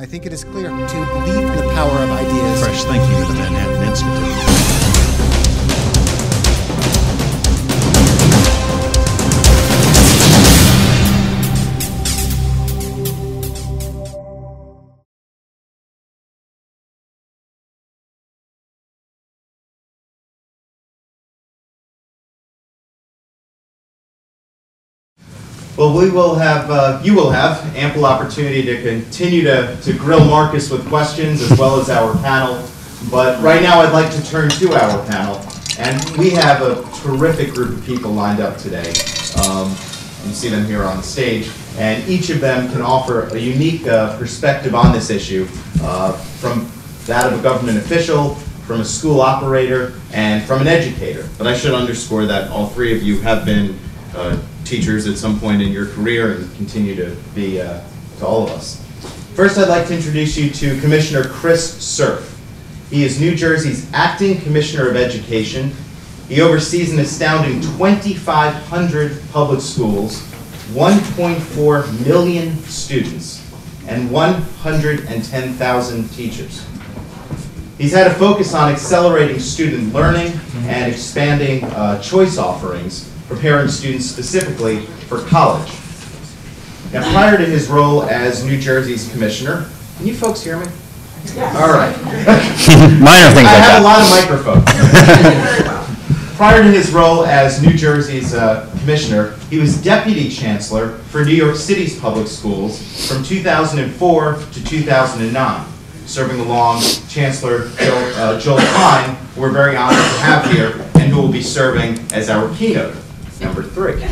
I think it is clear to believe in the power of ideas. Fresh thinking of the Manhattan Institute. Well, you will have ample opportunity to continue to grill Marcus with questions as well as our panel. But right now I'd like to turn to our panel. And we have a terrific group of people lined up today. You see them here on the stage. And each of them can offer a unique perspective on this issue from that of a government official, from a school operator, and from an educator. But I should underscore that all three of you have been teachers at some point in your career and continue to be to all of us. First, I'd like to introduce you to Commissioner Chris Cerf. He is New Jersey's Acting Commissioner of Education. He oversees an astounding 2,500 public schools, 1.4 million students, and 110,000 teachers. He's had a focus on accelerating student learning and expanding choice offerings, preparing students specifically for college. Now, prior to his role as New Jersey's commissioner, can you folks hear me? Yes. All right. Minor things I like have that. a lot of microphones. Prior to his role as New Jersey's commissioner, he was deputy chancellor for New York City's public schools from 2004 to 2009, serving along Chancellor Joel Klein, who we're very honored to have here, and who will be serving as our keynote. Number 3.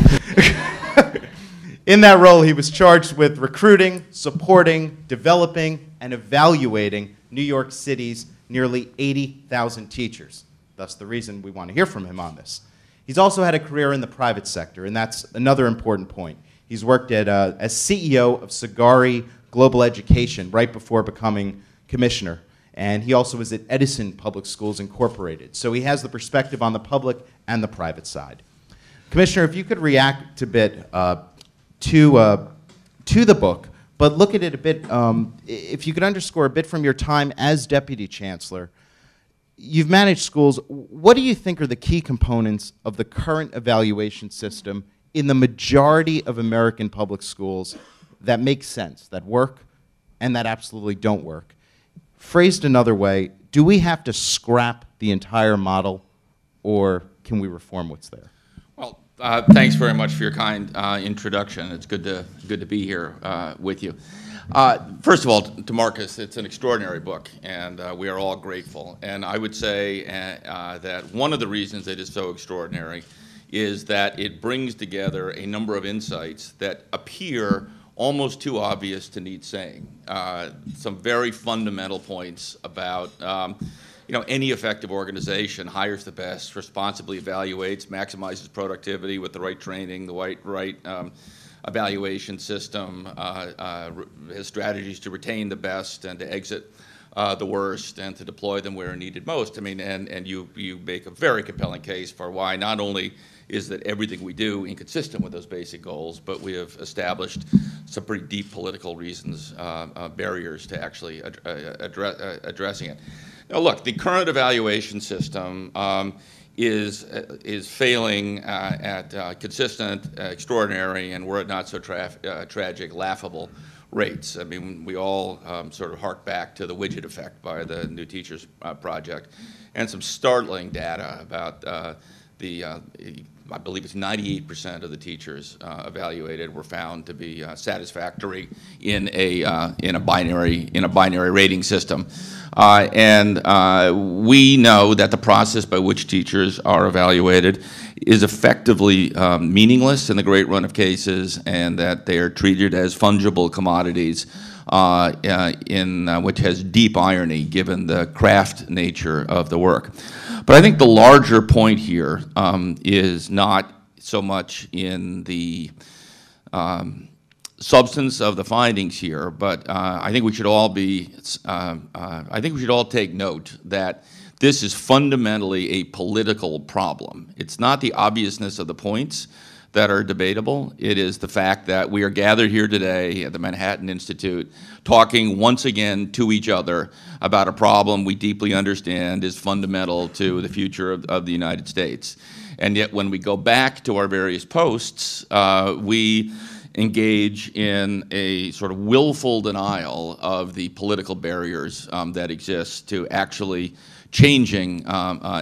In that role, he was charged with recruiting, supporting, developing, and evaluating New York City's nearly 80,000 teachers. Thus the reason we want to hear from him on this. He's also had a career in the private sector, and that's another important point. He's worked as CEO of Sagari Global Education right before becoming commissioner, and he also was at Edison Public Schools Incorporated. So he has the perspective on the public and the private side. Commissioner, if you could react a bit to the book, but look at it a bit, if you could underscore a bit from your time as Deputy Chancellor. You've managed schools. What do you think are the key components of the current evaluation system in the majority of American public schools that make sense, that work, and that absolutely don't work? Phrased another way, do we have to scrap the entire model, or can we reform what's there? Well, thanks very much for your kind introduction. It's good to be here with you. First of all, to Marcus, it's an extraordinary book, and we are all grateful. And I would say that one of the reasons it is so extraordinary is that it brings together a number of insights that appear almost too obvious to need saying. Some very fundamental points about any effective organization hires the best, responsibly evaluates, maximizes productivity with the right training, the right evaluation system, has strategies to retain the best and to exit the worst and to deploy them where needed most. I mean, and you make a very compelling case for why not only is that everything we do inconsistent with those basic goals, but we have established some pretty deep political reasons, barriers to actually addressing it. Now, look, the current evaluation system is failing at consistent, extraordinary, and were it not so tragic, laughable rates. I mean, we all sort of hark back to the widget effect by the New Teachers Project, and some startling data about I believe it's 98% of the teachers evaluated were found to be satisfactory in a binary rating system, and we know that the process by which teachers are evaluated is effectively meaningless in the great run of cases, and that they are treated as fungible commodities, which has deep irony given the craft nature of the work. But I think the larger point here is not so much in the substance of the findings here, but I think we should all take note that this is fundamentally a political problem. It's not the obviousness of the points that are debatable. It is the fact that we are gathered here today at the Manhattan Institute talking once again to each other about a problem we deeply understand is fundamental to the future of the United States. And yet when we go back to our various posts, we engage in a sort of willful denial of the political barriers that exist to actually changing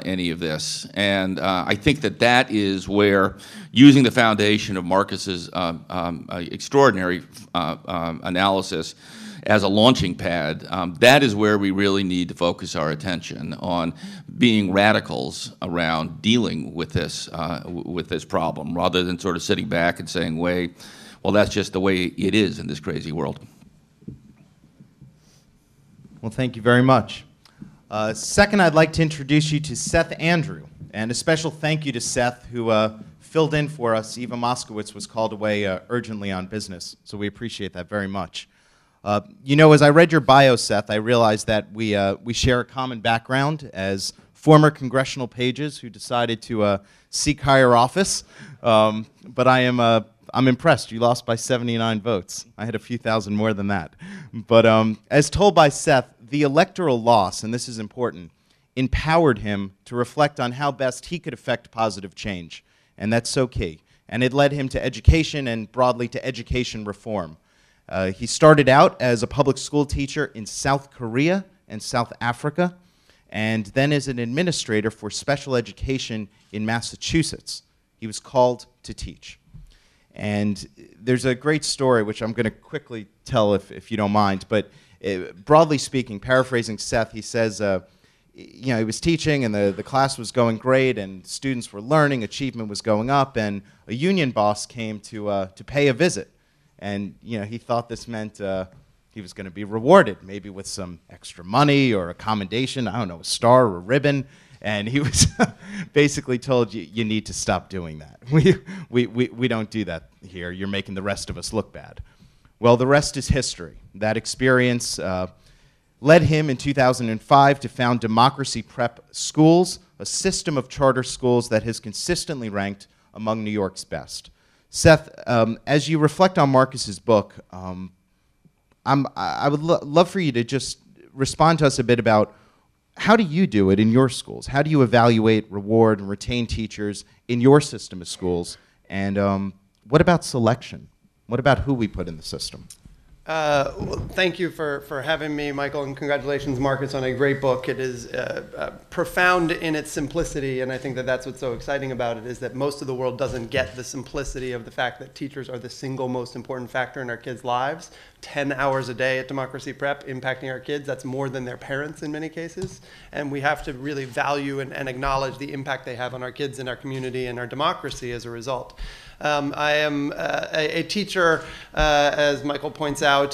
any of this. And I think that that is where, using the foundation of Marcus's extraordinary analysis as a launching pad, that is where we really need to focus our attention on being radicals around dealing with this problem, rather than sort of sitting back and saying, well, that's just the way it is in this crazy world. Well, thank you very much. Second, I'd like to introduce you to Seth Andrew, and a special thank you to Seth, who filled in for us. Eva Moskowitz was called away urgently on business, so we appreciate that very much. You know, as I read your bio, Seth, I realized that we share a common background as former congressional pages who decided to seek higher office, but I'm impressed. You lost by 79 votes. I had a few thousand more than that. But as told by Seth, the electoral loss, and this is important, empowered him to reflect on how best he could effect positive change. And that's so key. And it led him to education and broadly to education reform. He started out as a public school teacher in South Korea and South Africa, and then as an administrator for special education in Massachusetts. He was called to teach. And there's a great story, which I'm going to quickly tell if you don't mind, but broadly speaking, paraphrasing Seth, he says, you know, he was teaching and the class was going great and students were learning, achievement was going up, and a union boss came to pay a visit. And, you know, he thought this meant he was going to be rewarded, maybe with some extra money or a commendation, I don't know, a star or a ribbon. And he was basically told, you need to stop doing that. We don't do that here. You're making the rest of us look bad. Well, the rest is history. That experience led him in 2005 to found Democracy Prep Schools, a system of charter schools that has consistently ranked among New York's best. Seth, as you reflect on Marcus's book, I would love for you to just respond to us a bit about how do you do it in your schools? How do you evaluate, reward, and retain teachers in your system of schools? And what about selection? What about who we put in the system? Well, thank you for having me, Michael, and congratulations, Marcus, on a great book. It is profound in its simplicity, and I think that that's what's so exciting about it, is that most of the world doesn't get the simplicity of the fact that teachers are the single most important factor in our kids' lives. 10 hours a day at Democracy Prep impacting our kids, that's more than their parents in many cases, and we have to really value and acknowledge the impact they have on our kids and our community and our democracy as a result. I am a teacher, as Michael points out,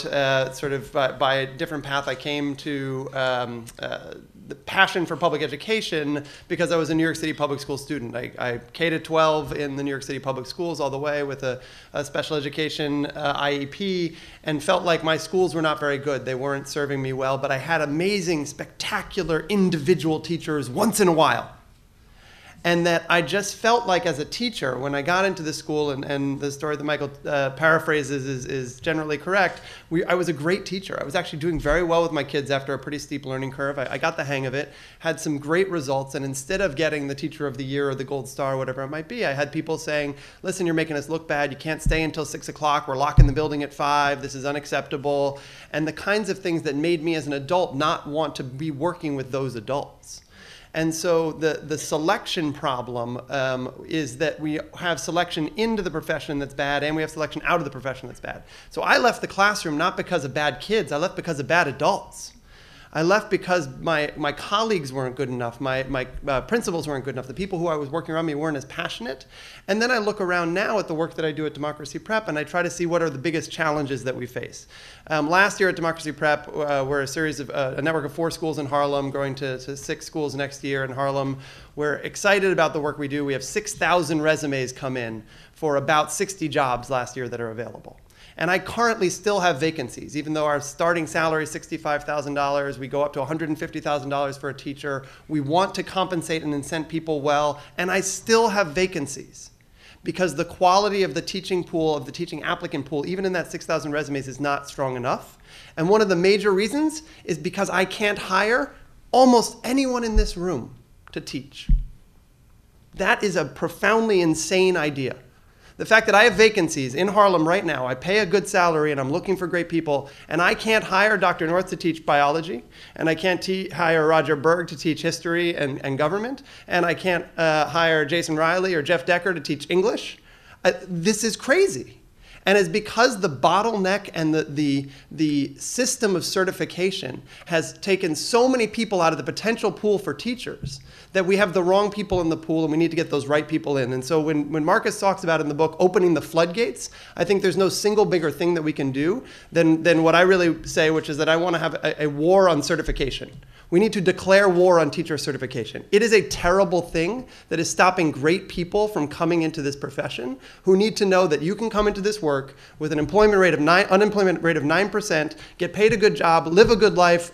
sort of by a different path. I came to the passion for public education because I was a New York City public school student. I K-12 in the New York City public schools all the way with a special education IEP, and felt like my schools were not very good. They weren't serving me well, but I had amazing, spectacular individual teachers once in a while. And that I just felt like as a teacher, when I got into the school, and the story that Michael paraphrases is generally correct, I was a great teacher. I was actually doing very well with my kids after a pretty steep learning curve. I got the hang of it, had some great results, and instead of getting the Teacher of the Year or the Gold Star, whatever it might be, I had people saying, listen, you're making us look bad. You can't stay until 6 o'clock. We're locking the building at 5. This is unacceptable. And the kinds of things that made me as an adult not want to be working with those adults. And so the selection problem is that we have selection into the profession that's bad, and we have selection out of the profession that's bad. So I left the classroom not because of bad kids, I left because of bad adults. I left because my colleagues weren't good enough, my principals weren't good enough, the people who I was working around me weren't as passionate. And then I look around now at the work that I do at Democracy Prep, and I try to see what are the biggest challenges that we face. Last year at Democracy Prep, we're a series of, a network of 4 schools in Harlem, growing to 6 schools next year in Harlem. We're excited about the work we do. We have 6,000 resumes come in for about 60 jobs last year that are available. And I currently still have vacancies, even though our starting salary is $65,000, we go up to $150,000 for a teacher. We want to compensate and incent people well, and I still have vacancies. because the quality of the teaching pool, of the teaching applicant pool, even in that 6,000 resumes, is not strong enough. And one of the major reasons is because I can't hire almost anyone in this room to teach. That is a profoundly insane idea. The fact that I have vacancies in Harlem right now, I pay a good salary and I'm looking for great people, and I can't hire Dr. North to teach biology, and I can't hire Roger Berg to teach history and government, and I can't hire Jason Riley or Jeff Decker to teach English. This is crazy. And it's because the bottleneck and the system of certification has taken so many people out of the potential pool for teachers that we have the wrong people in the pool, and we need to get those right people in. And so when Marcus talks about in the book opening the floodgates, I think there's no single bigger thing that we can do than what I really say, which is that I want to have a war on certification. We need to declare war on teacher certification. It is a terrible thing that is stopping great people from coming into this profession, who need to know that you can come into this work with an unemployment rate of 9%, get paid a good job, live a good life,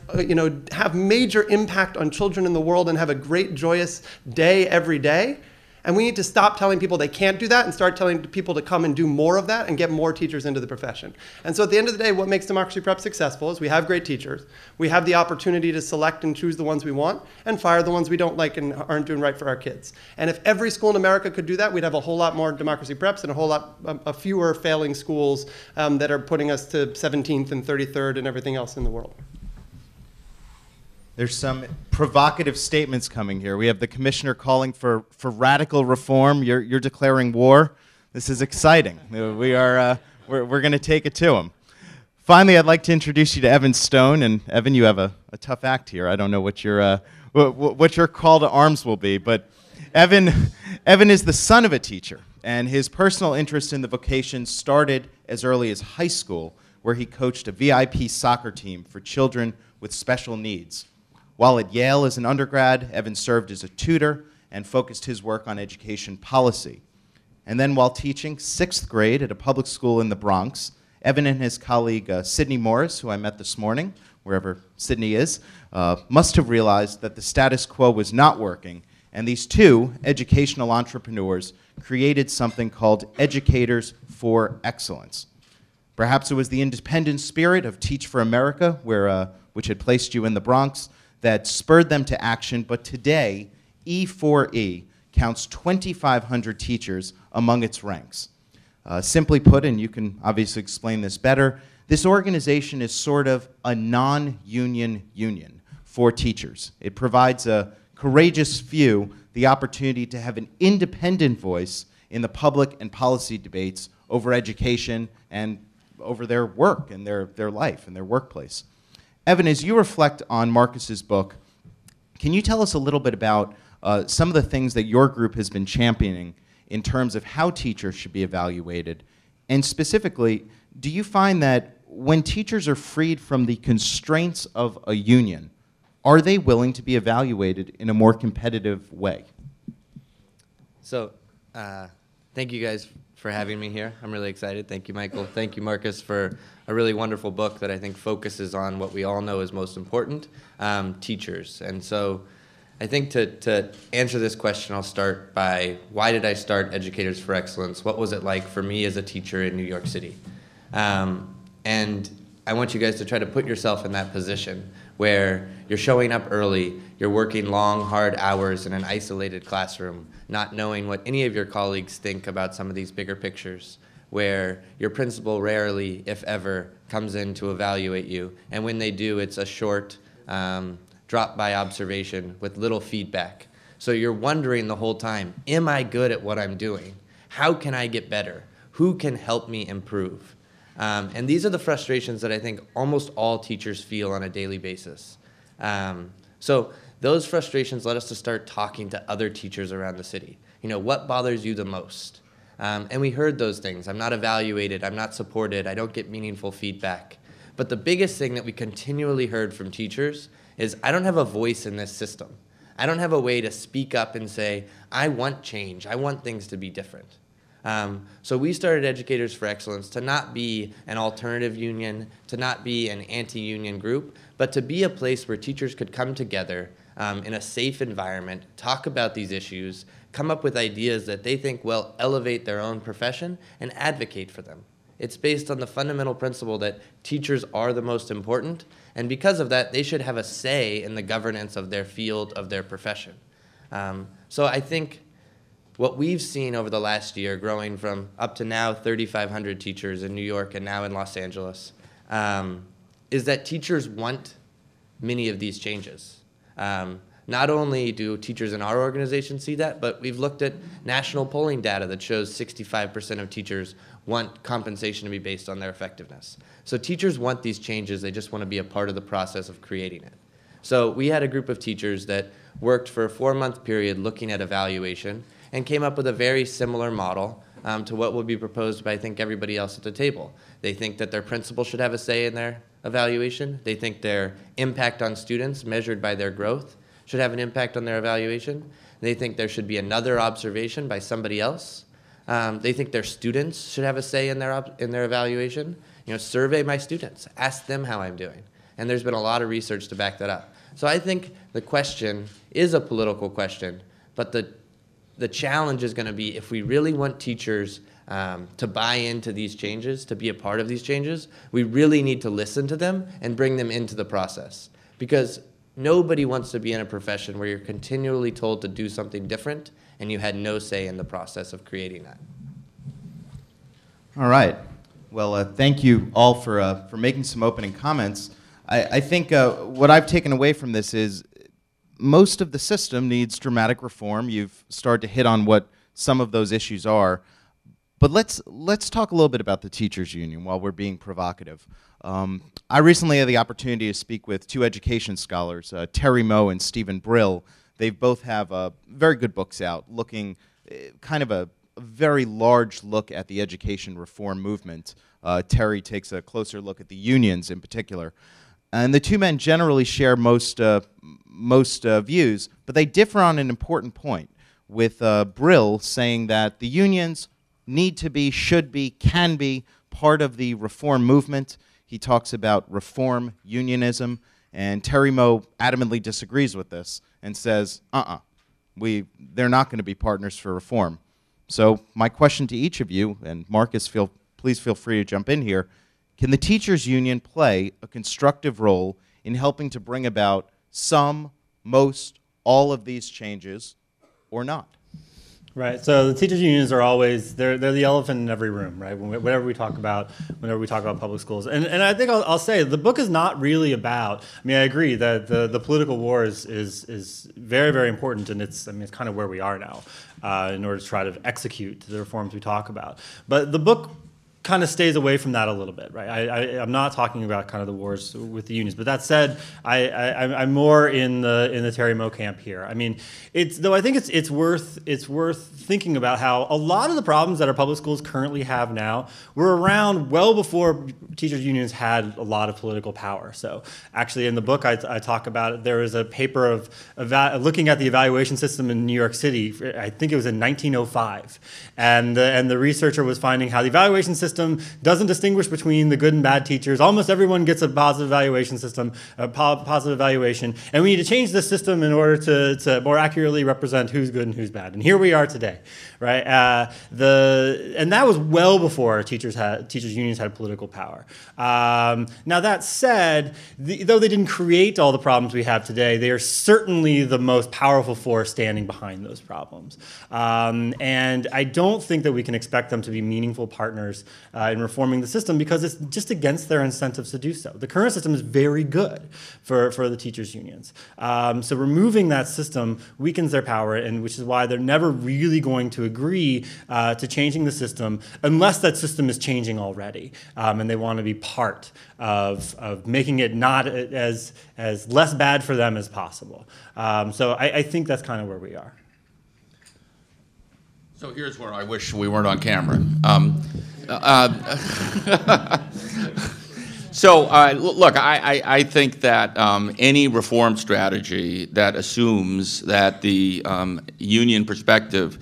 have major impact on children in the world, and have a great, joyous day every day. And we need to stop telling people they can't do that and start telling people to come and do more of that and get more teachers into the profession. And so at the end of the day, what makes Democracy Prep successful is we have great teachers. We have the opportunity to select and choose the ones we want and fire the ones we don't like and aren't doing right for our kids. And if every school in America could do that, we'd have a whole lot more Democracy Preps and a fewer failing schools that are putting us to 17th and 33rd and everything else in the world. There's some provocative statements coming here. We have the commissioner calling for radical reform. You're declaring war. This is exciting. We're going to take it to him. Finally, I'd like to introduce you to Evan Stone. And Evan, you have a tough act here. I don't know what your call to arms will be, but Evan is the son of a teacher, and his personal interest in the vocation started as early as high school, where he coached a VIP soccer team for children with special needs. While at Yale as an undergrad, Evan served as a tutor and focused his work on education policy. And then while teaching 6th grade at a public school in the Bronx, Evan and his colleague Sydney Morris, who I met this morning, wherever Sydney is, must have realized that the status quo was not working, and these two educational entrepreneurs created something called Educators for Excellence. Perhaps it was the independent spirit of Teach for America, which had placed you in the Bronx, that spurred them to action, but today, E4E counts 2,500 teachers among its ranks. Simply put, and you can obviously explain this better, this organization is sort of a non-union union for teachers. It provides a courageous few the opportunity to have an independent voice in the public and policy debates over education and over their work and their life and their workplace. Evan, as you reflect on Marcus's book, can you tell us a little bit about some of the things that your group has been championing in terms of how teachers should be evaluated? And specifically, do you find that when teachers are freed from the constraints of a union, are they willing to be evaluated in a more competitive way? So, thank you guys for having me here. I'm really excited. Thank you, Michael. Thank you, Marcus, for a really wonderful book that I think focuses on what we all know is most important, teachers. And so I think to answer this question, I'll start by, why did I start Educators for Excellence? What was it like for me as a teacher in New York City? And I want you guys to try to put yourself in that position where you're showing up early, you're working long, hard hours in an isolated classroom, not knowing what any of your colleagues think about some of these bigger pictures, where your principal rarely, if ever, comes in to evaluate you. And when they do, it's a short drop-by observation with little feedback. So you're wondering the whole time, am I good at what I'm doing? How can I get better? Who can help me improve? And these are the frustrations that I think almost all teachers feel on a daily basis. So those frustrations led us to start talking to other teachers around the city. You know, what bothers you the most? And we heard those things. I'm not evaluated, I'm not supported, I don't get meaningful feedback. But the biggest thing that we continually heard from teachers is, I don't have a voice in this system. I don't have a way to speak up and say, I want change, I want things to be different. So we started Educators for Excellence to not be an alternative union, to not be an anti-union group, but to be a place where teachers could come together, in a safe environment, talk about these issues, come up with ideas that they think will elevate their own profession, and advocate for them. It's based on the fundamental principle that teachers are the most important, and because of that, they should have a say in the governance of their field, of their profession. So I think what we've seen over the last year, growing from up to now 3,500 teachers in New York and now in Los Angeles, is that teachers want many of these changes. Not only do teachers in our organization see that, but we've looked at national polling data that shows 65% of teachers want compensation to be based on their effectiveness. So teachers want these changes, they just want to be a part of the process of creating it. So we had a group of teachers that worked for a 4-month period looking at evaluation and came up with a very similar model to what would be proposed by, I think, everybody else at the table. They think that their principal should have a say in their evaluation. They think their impact on students measured by their growth should have an impact on their evaluation. They think there should be another observation by somebody else. They think their students should have a say in their evaluation. You know, survey my students, ask them how I'm doing. And there's been a lot of research to back that up. So I think the question is a political question, but the challenge is going to be if we really want teachers to buy into these changes, to be a part of these changes, we really need to listen to them and bring them into the process. Because nobody wants to be in a profession where you're continually told to do something different and you had no say in the process of creating that. All right. Well, thank you all for making some opening comments. I think what I've taken away from this is most of the system needs dramatic reform. You've started to hit on what some of those issues are. But let's talk a little bit about the teachers union while we're being provocative. I recently had the opportunity to speak with 2 education scholars, Terry Moe and Stephen Brill. They both have very good books out looking kind of a very large look at the education reform movement. Terry takes a closer look at the unions in particular. And the 2 men generally share most views, but they differ on an important point, with Brill saying that the unions need to be, should be, can be part of the reform movement. He talks about reform unionism, and Terry Moe adamantly disagrees with this and says, they're not going to be partners for reform. So my question to each of you, and Marcus, please feel free to jump in here, can the teachers union play a constructive role in helping to bring about some, most, all of these changes, or not? Right. So the teachers unions are always they're the elephant in every room, right? Whenever we talk about public schools, and I think I'll say the book is not really about. I mean, I agree that the political war is very, very important, and it's kind of where we are now in order to try to execute the reforms we talk about. But the book kind of stays away from that a little bit, right? I'm not talking about kind of the wars with the unions, but that said, I'm more in the Terry Moe camp here. I mean, I think it's worth thinking about how a lot of the problems that our public schools currently have now were around well before teachers unions had a lot of political power. So actually, in the book, I talk about it. There was a paper of looking at the evaluation system in New York City. I think it was in 1905, and the researcher was finding how the evaluation system doesn't distinguish between the good and bad teachers. Almost everyone gets a positive evaluation system, a positive evaluation, and we need to change the system in order to more accurately represent who's good and who's bad. And here we are today, right? And that was well before teachers unions had political power. Now that said, though they didn't create all the problems we have today, they are certainly the most powerful force standing behind those problems. And I don't think that we can expect them to be meaningful partners in reforming the system because it's just against their incentives to do so. The current system is very good for the teachers unions. So removing that system weakens their power, and which is why they're never really going to agree to changing the system unless that system is changing already, and they want to be part of making it not as less bad for them as possible. So I think that's kind of where we are. So here's where I wish we weren't on camera. Look, I think that any reform strategy that assumes that the union perspective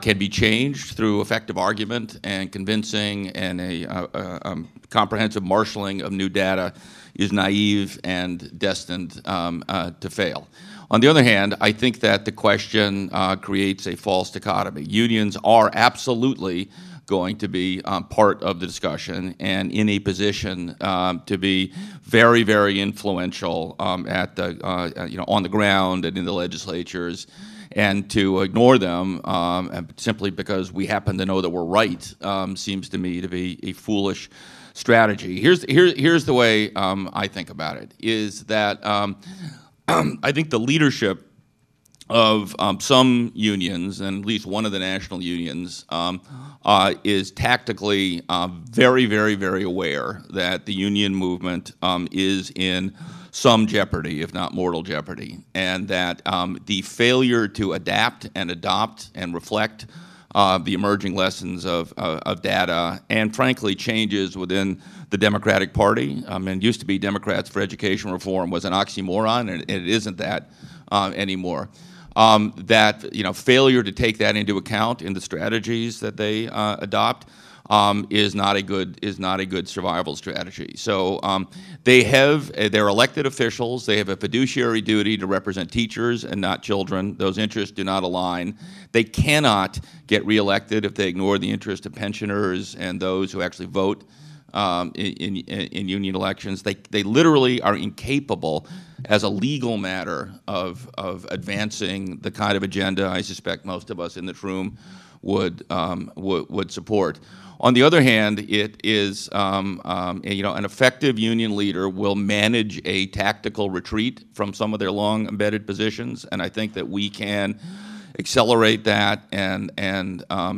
can be changed through effective argument and convincing and a comprehensive marshaling of new data is naive and destined to fail. On the other hand, I think that the question creates a false dichotomy. Unions are absolutely going to be part of the discussion and in a position to be very, very influential at the, on the ground and in the legislatures. And to ignore them simply because we happen to know that we're right seems to me to be a foolish strategy. Here's the way I think about it, is that I think the leadership of some unions, and at least one of the national unions, is tactically very, very, very aware that the union movement is in some jeopardy, if not mortal jeopardy, and that the failure to adapt and adopt and reflect the emerging lessons of data and, frankly, changes within the Democratic Party. It used to be Democrats for Education Reform was an oxymoron, and it isn't that anymore. That failure to take that into account in the strategies that they adopt is not a good survival strategy. So they're elected officials. They have a fiduciary duty to represent teachers and not children. Those interests do not align. They cannot get reelected if they ignore the interest of pensioners and those who actually vote in union elections. They literally are incapable, as a legal matter, of advancing the kind of agenda I suspect most of us in this room would support. On the other hand, it is an effective union leader will manage a tactical retreat from some of their long embedded positions, and I think that we can accelerate that and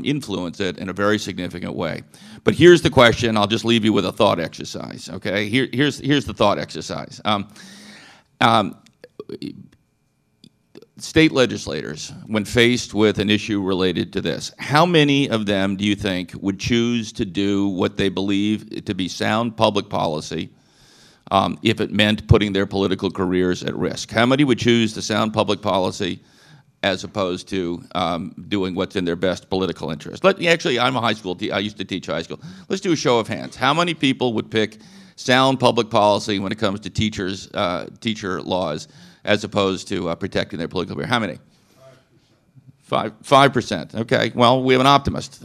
influence it in a very significant way. But here's the question. I'll just leave you with a thought exercise. Okay, here's the thought exercise. State legislators, when faced with an issue related to this, how many of them do you think would choose to do what they believe to be sound public policy if it meant putting their political careers at risk? How many would choose the sound public policy as opposed to doing what's in their best political interest? Actually, I'm a high school I used to teach high school. Let's do a show of hands. How many people would pick sound public policy when it comes to teacher laws as opposed to protecting their political career? How many? 5%. Okay. Well, we have an optimist.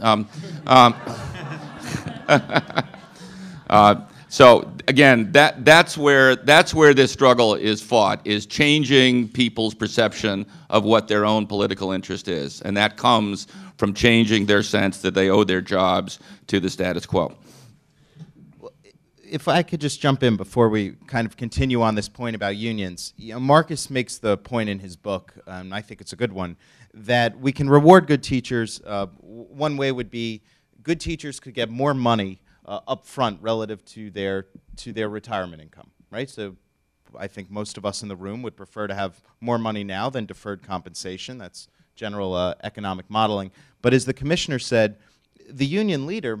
So again, that's where this struggle is fought, is changing people's perception of what their own political interest is, and that comes from changing their sense that they owe their jobs to the status quo. If I could just jump in before we kind of continue on this point about unions. Marcus makes the point in his book, and I think it's a good one, that we can reward good teachers. One way would be good teachers could get more money up front relative to their retirement income, right? So I think most of us in the room would prefer to have more money now than deferred compensation. That's general economic modeling. But as the commissioner said, the union leader,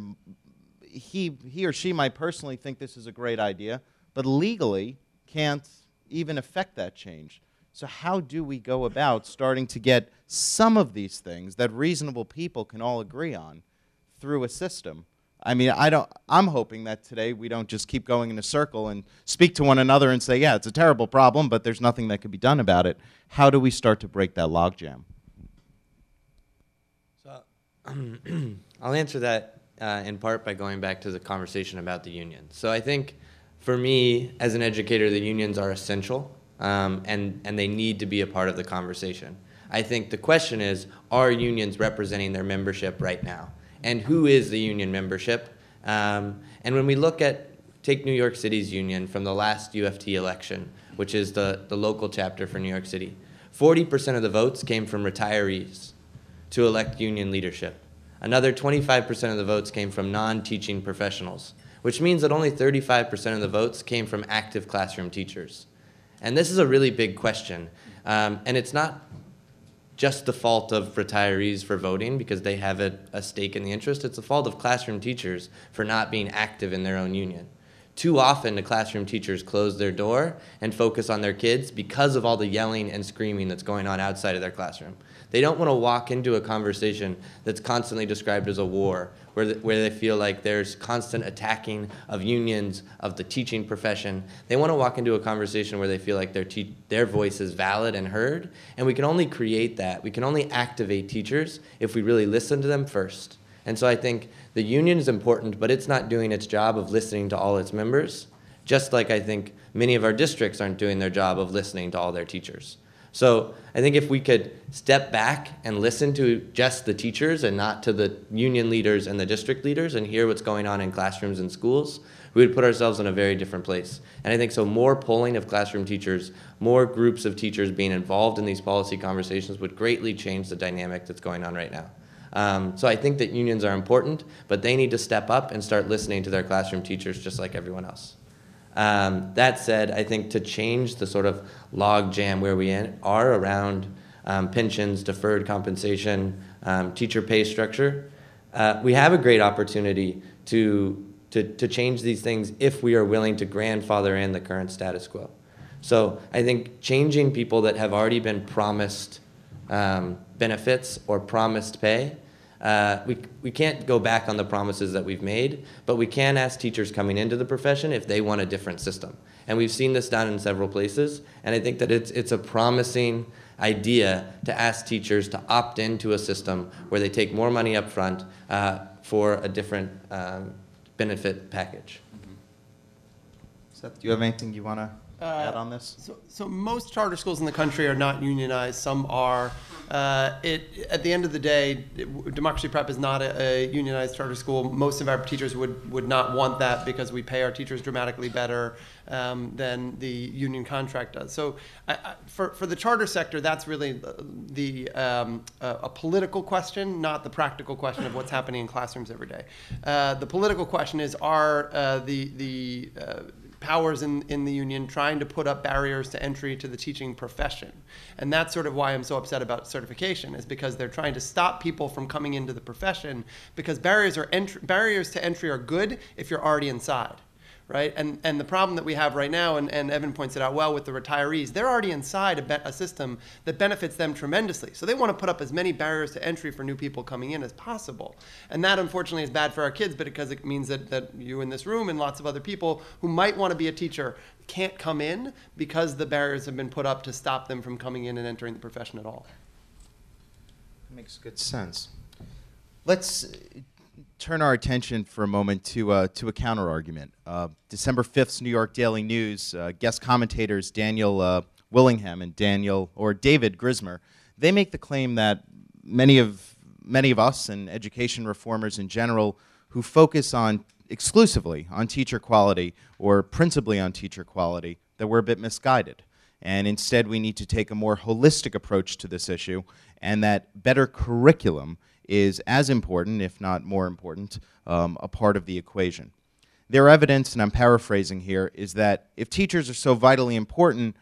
he or she might personally think this is a great idea, but legally can't even affect that change. So how do we go about starting to get some of these things that reasonable people can all agree on through a system? I mean, I'm hoping that today we don't just keep going in a circle and speak to one another and say, yeah, it's a terrible problem, but there's nothing that could be done about it. How do we start to break that logjam? So I'll answer that in part by going back to the conversation about the union. So I think for me, as an educator, the unions are essential, and they need to be a part of the conversation. I think the question is, are unions representing their membership right now? And who is the union membership? And when we take New York City's union from the last UFT election, which is the local chapter for New York City, 40% of the votes came from retirees to elect union leadership. Another 25% of the votes came from non-teaching professionals, which means that only 35% of the votes came from active classroom teachers. And this is a really big question. And it's not just the fault of retirees for voting because they have a stake in the interest. It's the fault of classroom teachers for not being active in their own union. too often the classroom teachers close their door and focus on their kids because of all the yelling and screaming that's going on outside of their classroom. They don't want to walk into a conversation that's constantly described as a war, where they feel like there's constant attacking of unions, of the teaching profession. They want to walk into a conversation where they feel like their voice is valid and heard, and we can only create that. We can only activate teachers if we really listen to them first. And so I think the union is important, but it's not doing its job of listening to all its members, just like I think many of our districts aren't doing their job of listening to all their teachers. So I think if we could step back and listen to just the teachers and not to the union leaders and the district leaders and hear what's going on in classrooms and schools, we would put ourselves in a very different place. And I think so more polling of classroom teachers, more groups of teachers being involved in these policy conversations would greatly change the dynamic that's going on right now. So I think that unions are important, but they need to step up and start listening to their classroom teachers just like everyone else. That said, I think to change the sort of log jam where we are around pensions, deferred compensation, teacher pay structure, we have a great opportunity to change these things if we are willing to grandfather in the current status quo. So I think changing people that have already been promised benefits or promised pay, we can't go back on the promises that we've made, but we can ask teachers coming into the profession if they want a different system. And we've seen this done in several places, and I think that it's a promising idea to ask teachers to opt into a system where they take more money up front for a different benefit package. Seth, do you have anything you want to add on this? So most charter schools in the country are not unionized. Some are. At the end of the day, Democracy Prep is not a unionized charter school. Most of our teachers would not want that because we pay our teachers dramatically better than the union contract does. So for the charter sector, that's really a political question, not the practical question of what's happening in classrooms every day. The political question is, are the powers in the union trying to put up barriers to entry to the teaching profession? And that's sort of why I'm so upset about certification, is because they're trying to stop people from coming into the profession, because barriers to entry are good if you're already inside. Right? And the problem that we have right now, and Evan points it out well with the retirees, they're already inside a system that benefits them tremendously. So they want to put up as many barriers to entry for new people coming in as possible. And that, unfortunately, is bad for our kids, but because it means that you in this room and lots of other people who might want to be a teacher can't come in because the barriers have been put up to stop them from coming in and entering the profession at all. That makes good sense. Let's turn our attention for a moment to a counter-argument. December 5th's New York Daily News, guest commentators Daniel Willingham and David Grismer, they make the claim that many of us and education reformers in general who focus exclusively on teacher quality or principally on teacher quality, that we're a bit misguided. And instead we need to take a more holistic approach to this issue, and that better curriculum is as important, if not more important, a part of the equation. Their evidence, and I'm paraphrasing here, is that if teachers are so vitally important,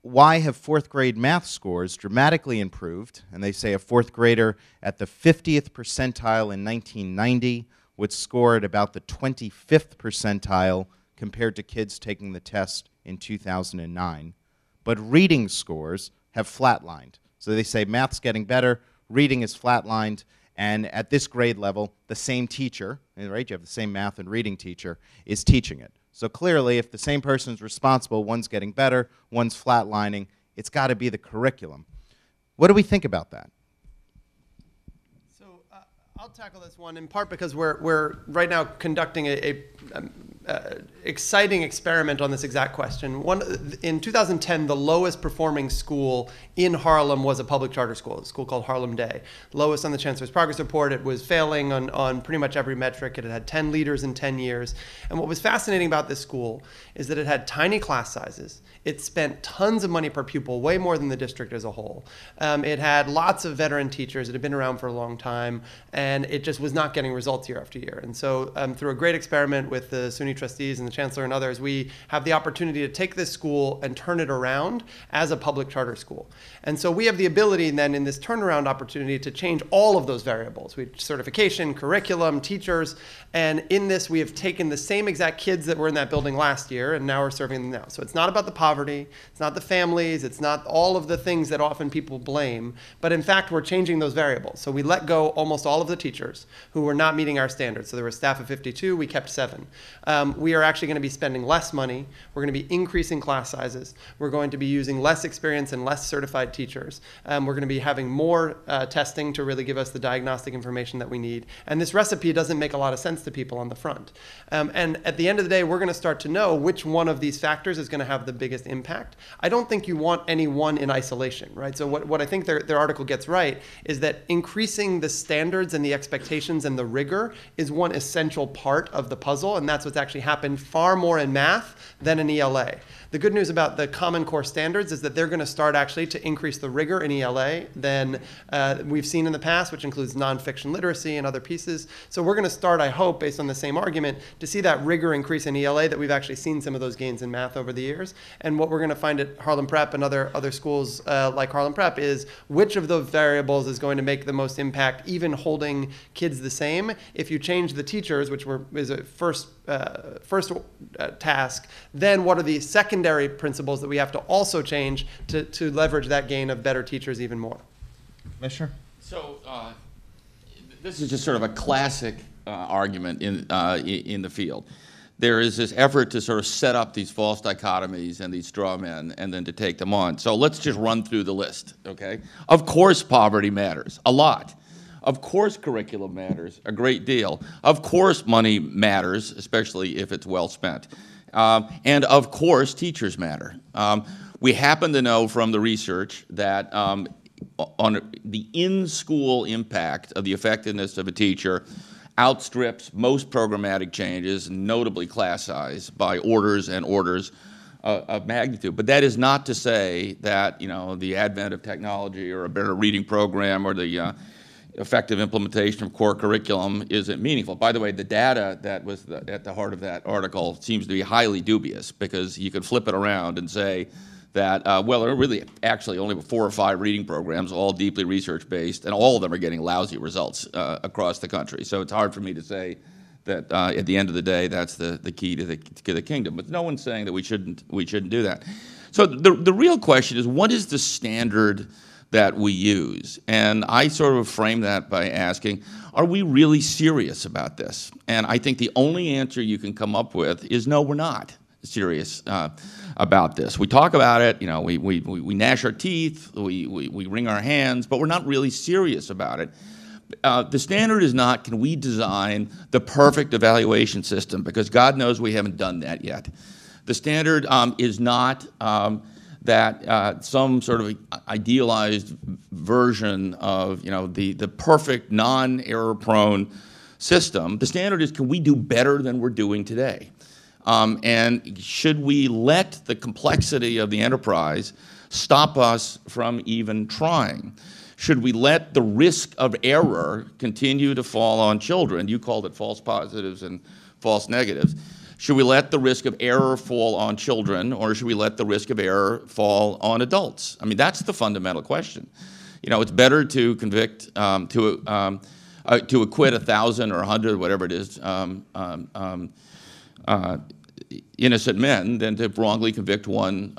why have fourth grade math scores dramatically improved? And they say a fourth grader at the 50th percentile in 1990 would score at about the 25th percentile compared to kids taking the test in 2009. But reading scores have flatlined. So they say math's getting better, reading is flatlined, and at this grade level, the same teacher, right, you have the same math and reading teacher, is teaching it. So clearly, if the same person is responsible, one's getting better, one's flatlining, it's got to be the curriculum. What do we think about that? So I'll tackle this one in part because we're right now conducting a exciting experiment on this exact question. In 2010, the lowest performing school in Harlem was a public charter school, a school called Harlem Day. Lowest on the Chancellor's Progress Report. It was failing on pretty much every metric. It had 10 leaders in 10 years. And what was fascinating about this school is that it had tiny class sizes. It spent tons of money per pupil, way more than the district as a whole. It had lots of veteran teachers. It had been around for a long time, and it just was not getting results year after year. And so through a great experiment with the SUNY community trustees and the chancellor and others, we have the opportunity to take this school and turn it around as a public charter school. And so we have the ability then in this turnaround opportunity to change all of those variables. Certification, curriculum, teachers, and in this we have taken the same exact kids that were in that building last year and now we're serving them now. So it's not about the poverty, it's not the families, it's not all of the things that often people blame, but in fact we're changing those variables. So we let go almost all of the teachers who were not meeting our standards. So there were a staff of 52, we kept 7. We are actually going to be spending less money. We're going to be increasing class sizes. We're going to be using less experienced and less certified teachers. We're going to be having more testing to really give us the diagnostic information that we need. And this recipe doesn't make a lot of sense to people on the front. And at the end of the day, we're going to start to know which one of these factors is going to have the biggest impact. I don't think you want any one in isolation, right? So what I think their article gets right is that increasing the standards and the expectations and the rigor is one essential part of the puzzle, and that's what's actually happened far more in math than in ELA. The good news about the Common Core standards is that they're going to start actually to increase the rigor in ELA than we've seen in the past, which includes nonfiction literacy and other pieces. So we're going to start, I hope, based on the same argument, to see that rigor increase in ELA, that we've actually seen some of those gains in math over the years. And what we're going to find at Harlem Prep and other schools like Harlem Prep is which of those variables is going to make the most impact, even holding kids the same. If you change the teachers, which is a first task, then what are the secondary principles that we have to also change to leverage that gain of better teachers even more? Commissioner? So this is just sort of a classic argument in the field. There is this effort to sort of set up these false dichotomies and these straw men and then to take them on. So let's just run through the list, okay? Of course poverty matters, a lot. Of course curriculum matters, a great deal. Of course money matters, especially if it's well spent. And of course teachers matter. We happen to know from the research that on the in-school impact of the effectiveness of a teacher outstrips most programmatic changes, notably class size, by orders and orders of magnitude. But that is not to say that, you know, the advent of technology or a better reading program or the effective implementation of core curriculum isn't meaningful. By the way, the data that was at the heart of that article seems to be highly dubious, because you could flip it around and say that, well, there are really actually only 4 or 5 reading programs, all deeply research-based, and all of them are getting lousy results across the country. So it's hard for me to say that at the end of the day, that's the key to the kingdom. But no one's saying that we shouldn't do that. So the real question is, what is the standard that we use? And I sort of frame that by asking, are we really serious about this? And I think the only answer you can come up with is no, we're not serious about this. We talk about it, you know, we gnash our teeth, we wring our hands, but we're not really serious about it. The standard is not, can we design the perfect evaluation system? Because God knows we haven't done that yet. The standard is not that some sort of idealized version of, you know, the perfect non-error prone system. The standard is, can we do better than we're doing today? And should we let the complexity of the enterprise stop us from even trying? Should we let the risk of error continue to fall on children? You called it false positives and false negatives. Should we let the risk of error fall on children, or should we let the risk of error fall on adults? I mean, that's the fundamental question. You know, it's better to convict, to acquit 1,000 or 100, whatever it is, innocent men than to wrongly convict one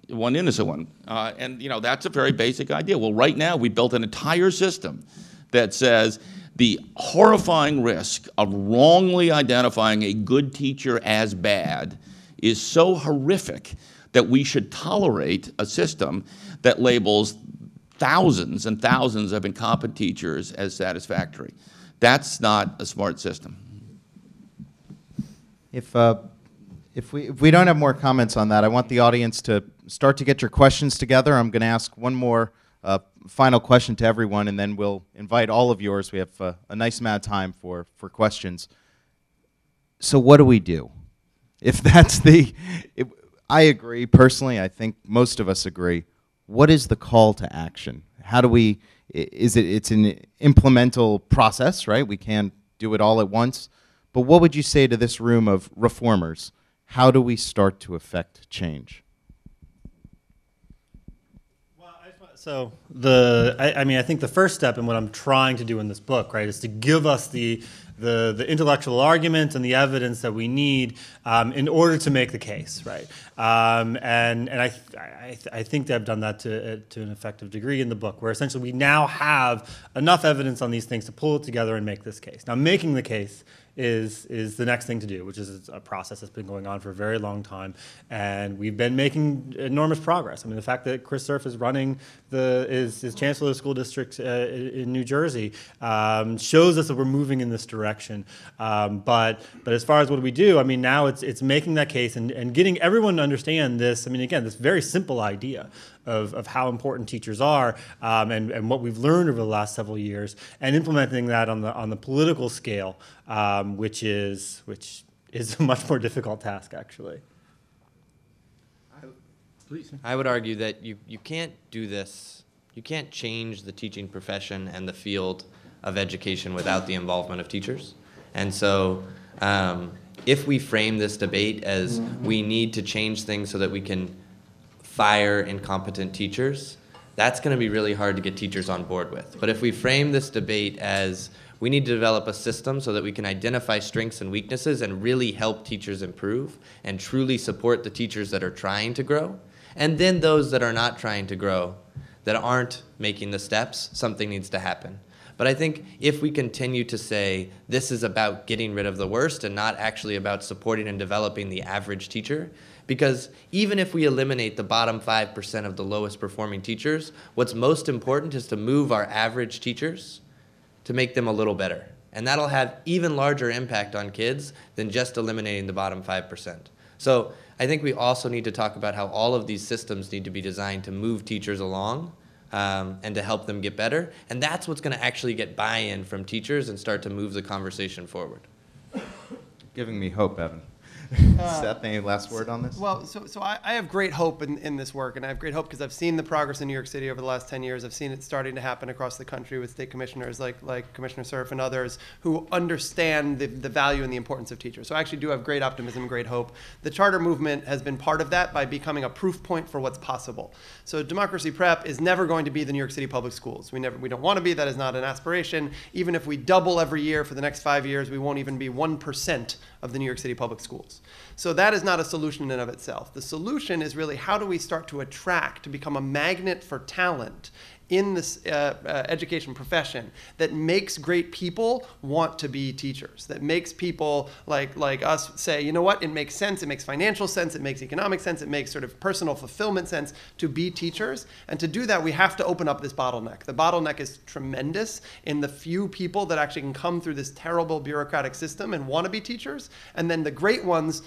innocent one. And, you know, that's a very basic idea. Well, right now we built an entire system that says the horrifying risk of wrongly identifying a good teacher as bad is so horrific that we should tolerate a system that labels thousands and thousands of incompetent teachers as satisfactory. That's not a smart system. If we don't have more comments on that, I want the audience to start to get your questions together. I'm going to ask one more final question to everyone, and then we'll invite all of yours. We have a nice amount of time for questions. So what do we do? If that's I agree personally, I think most of us agree. What is the call to action? How do we, it's an implemental process, right? We can't do it all at once. But what would you say to this room of reformers? How do we start to affect change? So I mean, I think the first step in what I'm trying to do in this book, right, is to give us the intellectual argument and the evidence that we need in order to make the case, right? And I think that I've done that to an effective degree in the book, where essentially we now have enough evidence on these things to pull it together and make this case. Now, making the case is the next thing to do, which is a process that's been going on for a very long time, and we've been making enormous progress. I mean, the fact that Chris Cerf is running is chancellor of the school district in New Jersey shows us that we're moving in this direction. But as far as what do we do, I mean, now it's making that case and getting everyone to understand this. I mean, again, this very simple idea of how important teachers are and what we've learned over the last several years, and implementing that on the political scale, which is a much more difficult task, actually. Please. I would argue that you can't do this, you can't change the teaching profession and the field of education without the involvement of teachers. And so if we frame this debate as we need to change things so that we can fire incompetent teachers, that's going to be really hard to get teachers on board with. But if we frame this debate as we need to develop a system so that we can identify strengths and weaknesses and really help teachers improve and truly support the teachers that are trying to grow, and then those that are not trying to grow, that aren't making the steps, something needs to happen. But I think if we continue to say this is about getting rid of the worst and not actually about supporting and developing the average teacher, because even if we eliminate the bottom 5% of the lowest performing teachers, what's most important is to move our average teachers to make them a little better. And that'll have even larger impact on kids than just eliminating the bottom 5%. So I think we also need to talk about how all of these systems need to be designed to move teachers along and to help them get better. And that's what's going to actually get buy-in from teachers and start to move the conversation forward. Giving me hope, Evan. Seth, any last word on this? Well, so I have great hope in this work, and I have great hope because I've seen the progress in New York City over the last 10 years. I've seen it starting to happen across the country with state commissioners like Commissioner Cerf and others who understand the value and the importance of teachers. So I actually do have great optimism, great hope. The charter movement has been part of that by becoming a proof point for what's possible. So Democracy Prep is never going to be the New York City public schools. We don't want to be. That is not an aspiration. Even if we double every year for the next 5 years, we won't even be 1% of the New York City public schools. So that is not a solution in and of itself. The solution is really how do we start to attract, to become a magnet for talent in this education profession that makes great people want to be teachers, that makes people like us say, you know what, it makes sense, it makes financial sense, it makes economic sense, it makes sort of personal fulfillment sense to be teachers. And to do that, we have to open up this bottleneck. The bottleneck is tremendous in the few people that actually can come through this terrible bureaucratic system and want to be teachers. And then the great ones,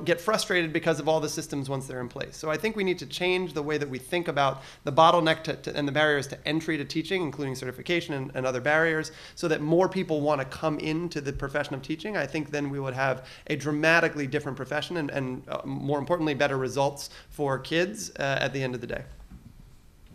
get frustrated because of all the systems once they're in place. So I think we need to change the way that we think about the bottleneck and the barriers to entry to teaching, including certification and other barriers, so that more people want to come into the profession of teaching. I think then we would have a dramatically different profession and more importantly, better results for kids at the end of the day.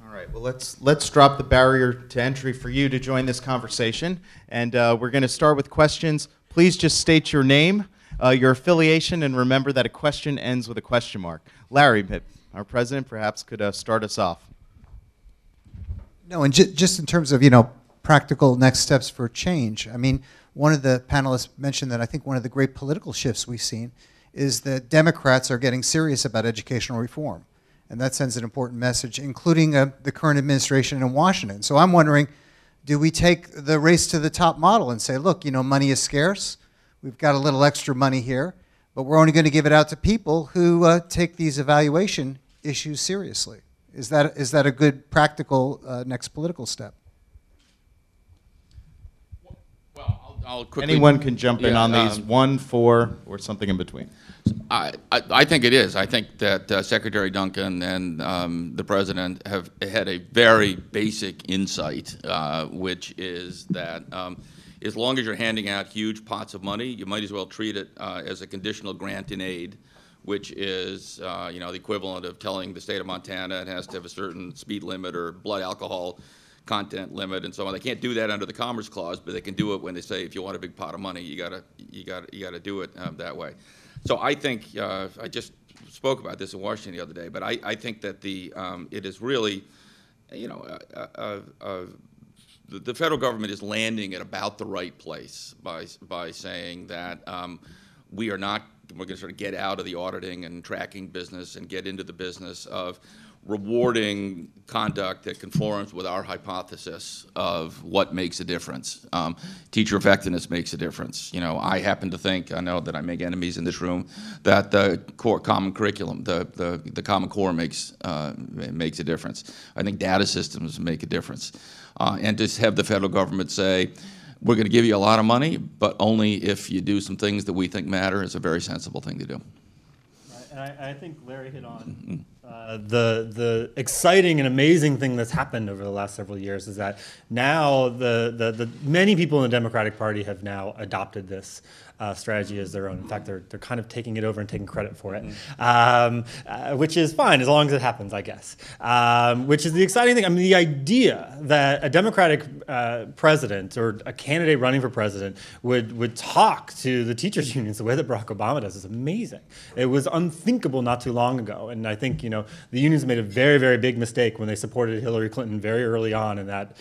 All right, well, let's drop the barrier to entry for you to join this conversation. And we're going to start with questions. Please just state your name, your affiliation, and remember that a question ends with a question mark. Larry, our president, perhaps could start us off. No, and just in terms of, practical next steps for change, I mean, one of the panelists mentioned that I think one of the great political shifts we've seen is that Democrats are getting serious about educational reform. And that sends an important message, including the current administration in Washington. So I'm wondering, do we take the race to the top model and say, look, money is scarce, we've got a little extra money here, but we're only going to give it out to people who take these evaluation issues seriously? Is that a good practical next political step? Well, I'll quickly. Anyone can jump in on these, 1, 4, or something in between. I think it is. I think that Secretary Duncan and the President have had a very basic insight, which is that as long as you're handing out huge pots of money, you might as well treat it as a conditional grant in aid, which is the equivalent of telling the state of Montana it has to have a certain speed limit or blood alcohol content limit and so on. They can't do that under the Commerce Clause, but they can do it when they say, if you want a big pot of money, you gotta do it that way. So I think I just spoke about this in Washington the other day, but I think that it is really, you know, the federal government is landing at about the right place by saying that we're going to sort of get out of the auditing and tracking business and get into the business of rewarding conduct that conforms with our hypothesis of what makes a difference. Teacher effectiveness makes a difference. You know, I happen to think, I know that I make enemies in this room, that the core common curriculum, the Common Core makes a difference. I think data systems make a difference. And just have the federal government say, we're going to give you a lot of money, but only if you do some things that we think matter, is a very sensible thing to do. And I think Larry hit on the exciting and amazing thing that's happened over the last several years is that now the many people in the Democratic Party have now adopted this strategy as their own. In fact, they're kind of taking it over and taking credit for it, which is fine as long as it happens, I guess. Which is the exciting thing. I mean, the idea that a Democratic president or a candidate running for president would talk to the teachers' unions the way that Barack Obama does is amazing. It was unthinkable not too long ago, and I think the unions made a very, very big mistake when they supported Hillary Clinton very early on in that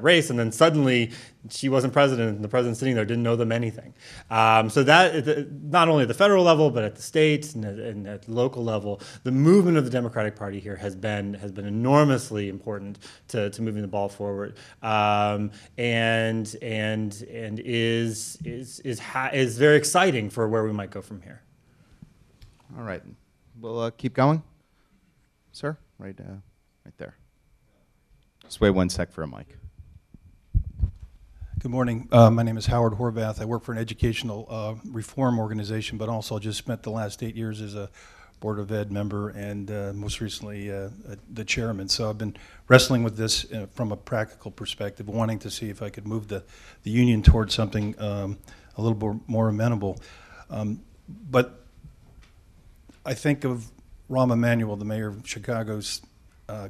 race, and then suddenly she wasn't president, and the president sitting there didn't know them anything. So that not only at the federal level, but at the state and at the local level, the movement of the Democratic Party here has been enormously important to moving the ball forward, and is very exciting for where we might go from here. All right, we'll keep going, sir. Right there. Just wait 1 sec for a mic. Good morning. My name is Howard Horvath. I work for an educational reform organization, but also just spent the last 8 years as a Board of Ed member and most recently the chairman. So I've been wrestling with this from a practical perspective, wanting to see if I could move the union towards something a little more amenable. But I think of Rahm Emanuel, the mayor of Chicago's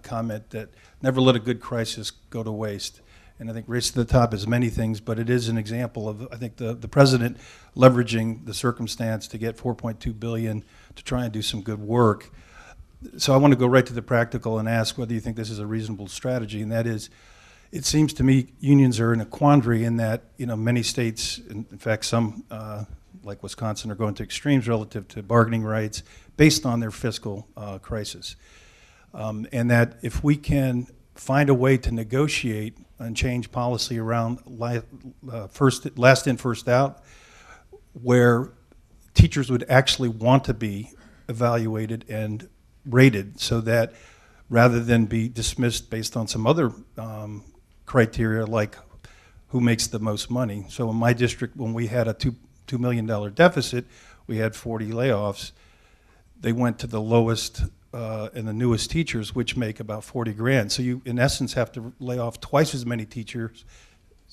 comment that never let a good crisis go to waste. And I think Race to the Top is many things, but it is an example of, I think, the president leveraging the circumstance to get $4.2 billion to try and do some good work. So I want to go right to the practical and ask whether you think this is a reasonable strategy, and that is, it seems to me unions are in a quandary in that, many states, in fact some like Wisconsin, are going to extremes relative to bargaining rights based on their fiscal crisis. And that if we can find a way to negotiate and change policy around last in, first out, where teachers would actually want to be evaluated and rated so that rather than be dismissed based on some other criteria like who makes the most money. So in my district, when we had a $2 million deficit, we had 40 layoffs. They went to the lowest and the newest teachers, which make about 40 grand. So you, in essence, have to lay off twice as many teachers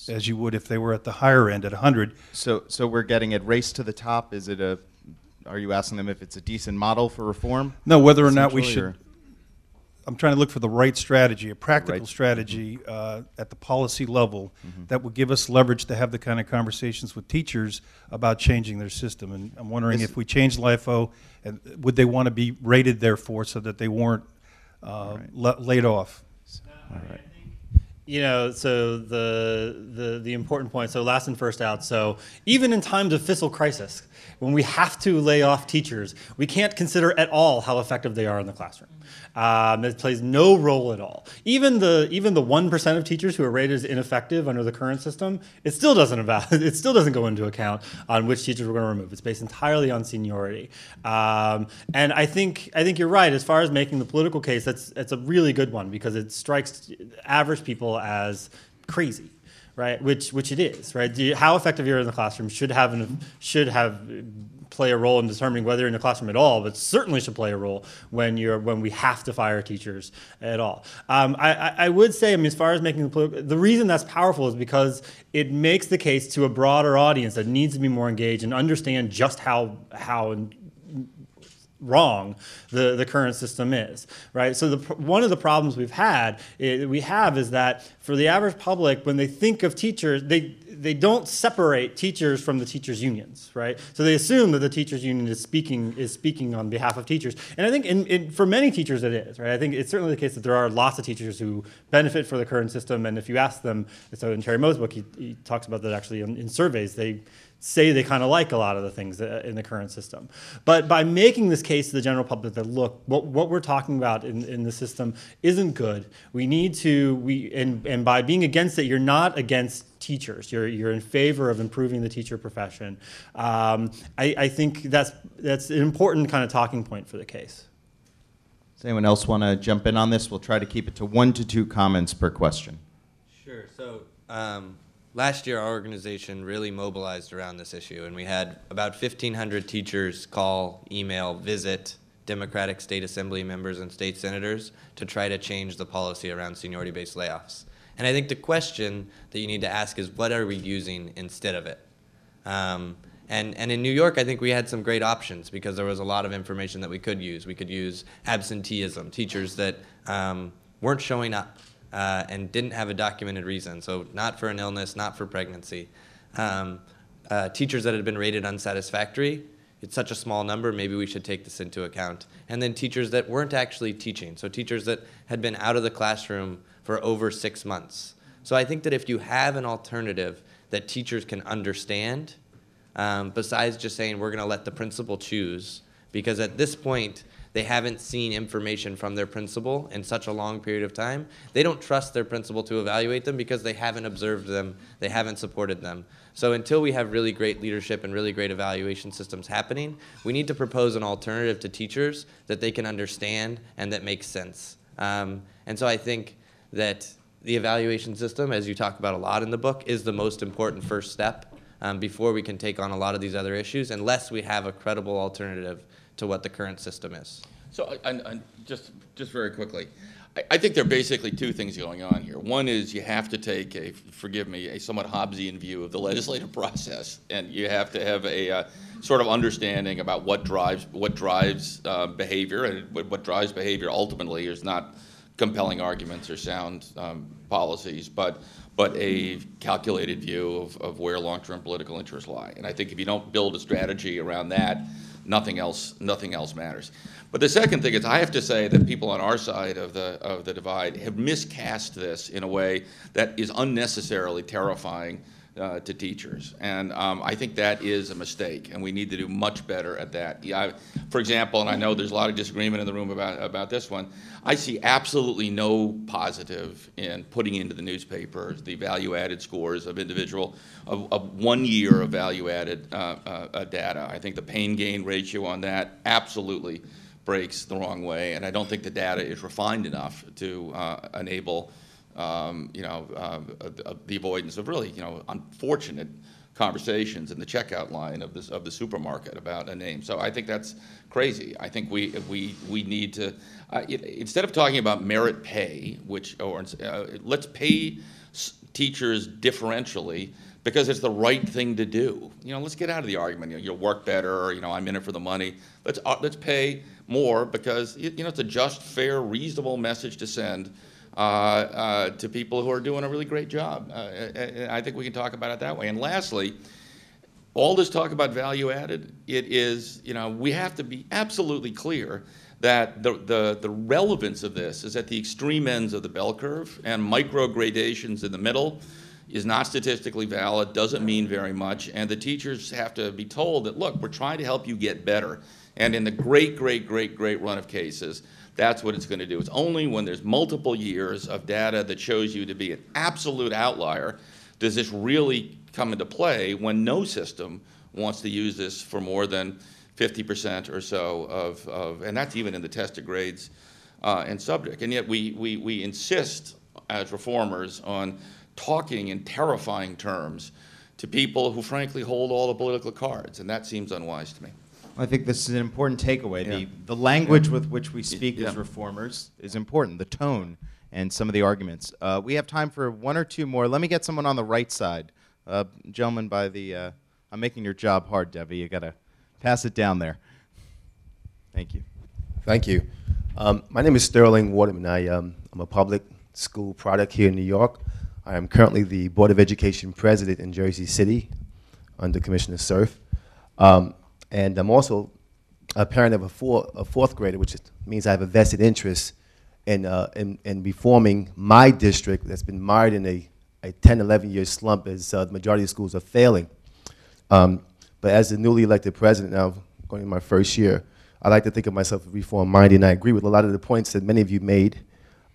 as you would if they were at the higher end at 100. So we're getting at Race to the Top. Are you asking them if it's a decent model for reform? No, whether or not we should. I'm trying to look for the right strategy, a practical strategy at the policy level that would give us leverage to have the kind of conversations with teachers about changing their system. And I'm wondering if we change LIFO, and would they want to be rated therefore so that they weren't laid off? All right. So the important point, so last in, first out. So even in times of fiscal crisis, when we have to lay off teachers, we can't consider at all how effective they are in the classroom. It plays no role at all. Even the 1% of teachers who are rated as ineffective under the current system, it still doesn't go into account on which teachers we're going to remove. It's based entirely on seniority. And I think you're right as far as making the political case. That's a really good one because it strikes average people as crazy. Right, which it is, right? How effective you're in the classroom should play a role in determining whether you're in the classroom at all, but certainly should play a role when we have to fire teachers at all. I would say, as far as making the reason that's powerful is because it makes the case to a broader audience that needs to be more engaged and understand just how wrong the current system is, right? So one of the problems we have is that for the average public, when they think of teachers, they don't separate teachers from the teachers' unions, right? So they assume that the teachers' union is speaking on behalf of teachers, and I think for many teachers it is, right? I think it's certainly the case that there are lots of teachers who benefit from the current system, and if you ask them, so in Terry Moe's book, he talks about that actually in surveys, they say they kind of like a lot of the things in the current system. But by making this case to the general public that, look, what we're talking about in the system isn't good. We need to, and by being against it, you're not against teachers. You're in favor of improving the teacher profession. I think that's an important kind of talking point for the case. Does anyone else want to jump in on this? We'll try to keep it to 1 to 2 comments per question. Sure. So last year, our organization really mobilized around this issue, and we had about 1,500 teachers call, email, visit Democratic state assembly members and state senators to try to change the policy around seniority-based layoffs. And I think the question that you need to ask is, what are we using instead of it? And in New York, I think we had some great options because there was a lot of information that we could use. We could use absenteeism, teachers that weren't showing up and didn't have a documented reason, so not for an illness, not for pregnancy. Teachers that had been rated unsatisfactory, it's such a small number, maybe we should take this into account. And then teachers that weren't actually teaching, so teachers that had been out of the classroom for over 6 months. So I think that if you have an alternative that teachers can understand, besides just saying we're going to let the principal choose, because at this point they haven't seen information from their principal in such a long period of time. They don't trust their principal to evaluate them because they haven't observed them, they haven't supported them. So until we have really great leadership and really great evaluation systems happening, we need to propose an alternative to teachers that they can understand and that makes sense. And so I think that the evaluation system, as you talk about a lot in the book, is the most important first step before we can take on a lot of these other issues, unless we have a credible alternative to what the current system is. So, and just very quickly, I think there are basically 2 things going on here. One is you have to take a somewhat Hobbesian view of the legislative process, and you have to have a sort of understanding about what drives behavior, and what drives behavior ultimately is not compelling arguments or sound policies, but a calculated view of where long-term political interests lie. And I think if you don't build a strategy around that, nothing else matters. But the second thing is, I have to say that people on our side of the divide have miscast this in a way that is unnecessarily terrifying to teachers, and I think that is a mistake, and we need to do much better at that. For example, and I know there's a lot of disagreement in the room about this one, I see absolutely no positive in putting into the newspaper the value-added scores of of 1 year of value-added data. I think the pain-gain ratio on that absolutely breaks the wrong way, and I don't think the data is refined enough to enable the avoidance of really, unfortunate conversations in the checkout line of the supermarket about a name. So I think that's crazy. I think we need to instead of talking about merit pay, let's pay teachers differentially because it's the right thing to do. Let's get out of the argument. You'll work better, or I'm in it for the money. Let's pay more because it's a just, fair, reasonable message to send to people who are doing a really great job. I think we can talk about it that way. And lastly, all this talk about value added, it is, we have to be absolutely clear that the relevance of this is at the extreme ends of the bell curve, and micro gradations in the middle is not statistically valid, doesn't mean very much, and the teachers have to be told that, look, we're trying to help you get better. And in the great run of cases, that's what it's going to do. It's only when there's multiple years of data that shows you to be an absolute outlier does this really come into play, when no system wants to use this for more than 50% or so of, and that's even in the tested grades and subject. And yet we insist as reformers on talking in terrifying terms to people who frankly hold all the political cards, and that seems unwise to me. I think this is an important takeaway. Yeah. The language with which we speak as reformers is important, the tone and some of the arguments. We have time for 1 or 2 more. Let me get someone on the right side. Gentleman by the, I'm making your job hard, Debbie. You got to pass it down there. Thank you. Thank you. My name is Sterling Waterman. I'm a public school product here in New York. I am currently the Board of Education President in Jersey City under Commissioner Cerf. And I'm also a parent of a fourth grader, which means I have a vested interest in reforming my district that's been mired in a 10, 11-year slump as the majority of schools are failing. But as the newly elected president, now going in my first year, I like to think of myself as reform-minded, and I agree with a lot of the points that many of you made.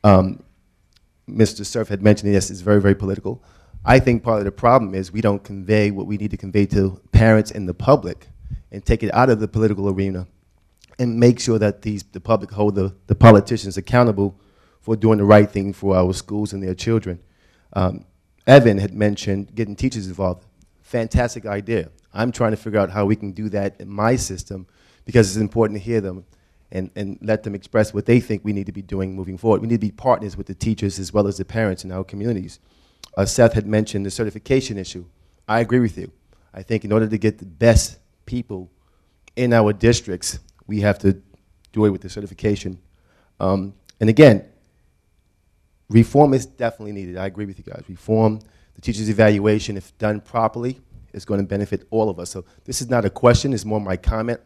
Mr. Cerf had mentioned, yes, it's very, very political. I think part of the problem is we don't convey what we need to convey to parents and the public and take it out of the political arena and make sure that the public hold the politicians accountable for doing the right thing for our schools and their children. Evan had mentioned getting teachers involved. Fantastic idea. I'm trying to figure out how we can do that in my system because it's important to hear them and let them express what they think we need to be doing moving forward. We need to be partners with the teachers as well as the parents in our communities. Seth had mentioned the certification issue. I agree with you. I think in order to get the best people in our districts, we have to do it with the certification. And again, reform is definitely needed. I agree with you guys. Reform, the teacher's evaluation, if done properly, is going to benefit all of us. So this is not a question, it's more my comment,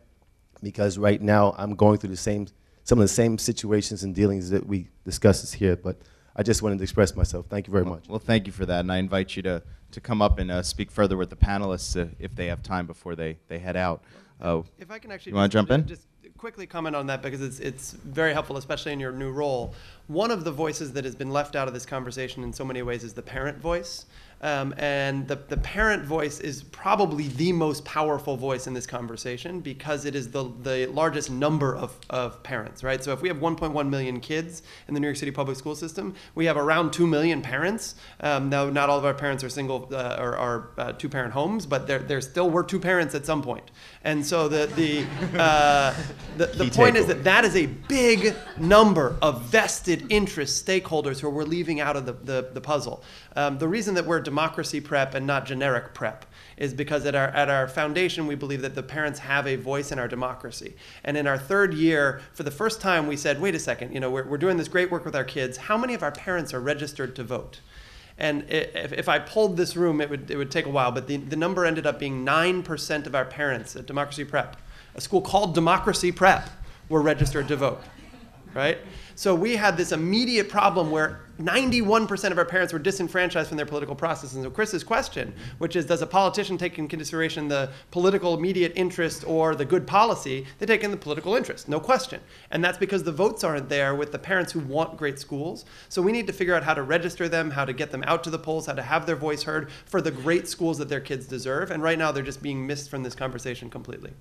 because right now I'm going through some of the same situations and dealings that we discussed here, but I just wanted to express myself. Thank you very much. Well, thank you for that, and I invite you to come up and speak further with the panelists if they have time before they head out. If I can actually, you want to jump in? Just quickly comment on that because it's very helpful, especially in your new role. One of the voices that has been left out of this conversation in so many ways is the parent voice. And the parent voice is probably the most powerful voice in this conversation because it is the largest number of parents, right? So if we have 1.1 million kids in the New York City public school system, we have around 2 million parents. Now, not all of our parents are single or are two-parent homes, but there still were two parents at some point. And so the point is that is a big number of vested interest stakeholders who we're leaving out of the puzzle. The reason that we're democracy prep and not generic prep is because at our foundation we believe that the parents have a voice in our democracy. And in our third year, for the first time, we said, wait a second, we're doing this great work with our kids. How many of our parents are registered to vote? And if I polled this room, it would take a while, but the number ended up being 9% of our parents at Democracy Prep, a school called Democracy Prep, were registered to vote, right? So we had this immediate problem where 91% of our parents were disenfranchised from their political process. And so Chris's question, which is, does a politician take in consideration the political immediate interest or the good policy? They take in the political interest, no question. And that's because the votes aren't there with the parents who want great schools. So we need to figure out how to register them, how to get them out to the polls, how to have their voice heard for the great schools that their kids deserve. And right now they're just being missed from this conversation completely.